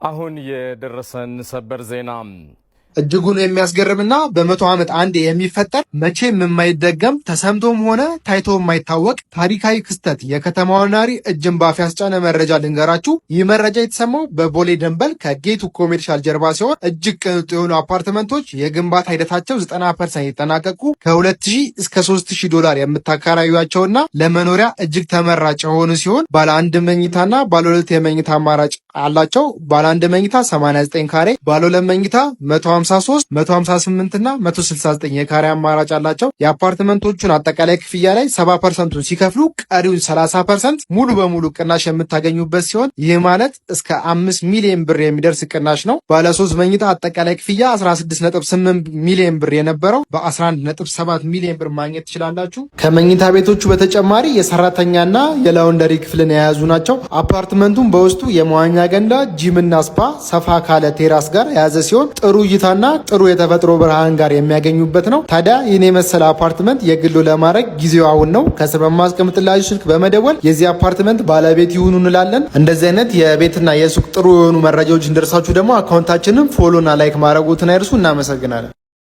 አሁን የደረሰን ሰበር ዜና እጅጉን የሚያስገርምና በመቶ ዓመት አንዴ የሚፈጠር መቼም የማይደገም ተሰምቶም ሆነ ታይቶ የማይታወቅ ታሪካዊ ክስተት የከተማዋ ነዋሪ እጅን ባፍ ያስጫነ መረጃ ልንገራችሁ። ይህ መረጃ የተሰማው በቦሌ ደንበል ከጌቱ ኮሜርሻል ጀርባ ሲሆን እጅግ ቅንጡ የሆኑ አፓርትመንቶች የግንባታ ሂደታቸው 90% የተጠናቀቁ ከ2000 እስከ 3000 ዶላር የምታከራዩአቸውና ለመኖሪያ እጅግ ተመራጭ የሆኑ ሲሆን ባለ አንድ መኝታና ባለ ሁለት የመኝታ አማራጭ አላቸው። ባለ አንድ መኝታ 89 ካሬ፣ ባለ ሁለት መኝታ 153 158 እና 169 የካሬ አማራጭ አላቸው። የአፓርትመንቶቹን አጠቃላይ ክፍያ ላይ 70%ቱን ሲከፍሉ ቀሪውን 30% ሙሉ በሙሉ ቅናሽ የምታገኙበት ሲሆን ይህ ማለት እስከ 5 ሚሊዮን ብር የሚደርስ ቅናሽ ነው። ባለ 3 መኝታ አጠቃላይ ክፍያ 16.8 ሚሊዮን ብር የነበረው በ11.7 ሚሊዮን ብር ማግኘት ትችላላችሁ። ከመኝታ ቤቶቹ በተጨማሪ የሰራተኛና የላውንደሪ ክፍልን የያዙ ናቸው። አፓርትመንቱን በውስጡ የመዋኛ ገንዳ፣ ጂምና ስፓ፣ ሰፋ ካለ ቴራስ ጋር የያዘ ሲሆን ጥሩ እይታና ጥሩ የተፈጥሮ ብርሃን ጋር የሚያገኙበት ነው። ታዲያ ይህን የመሰለ አፓርትመንት የግሉ ለማድረግ ጊዜው አሁን ነው። ከስር በማስቀምጥላችሁ ስልክ በመደወል የዚህ አፓርትመንት ባለቤት ይሁኑ እንላለን። እንደዚህ አይነት የቤትና የሱቅ ጥሩ የሆኑ መረጃዎች እንደርሳችሁ ደግሞ አካውንታችንን ፎሎና ላይክ ማድረጉትን አይርሱ። እናመሰግናለን።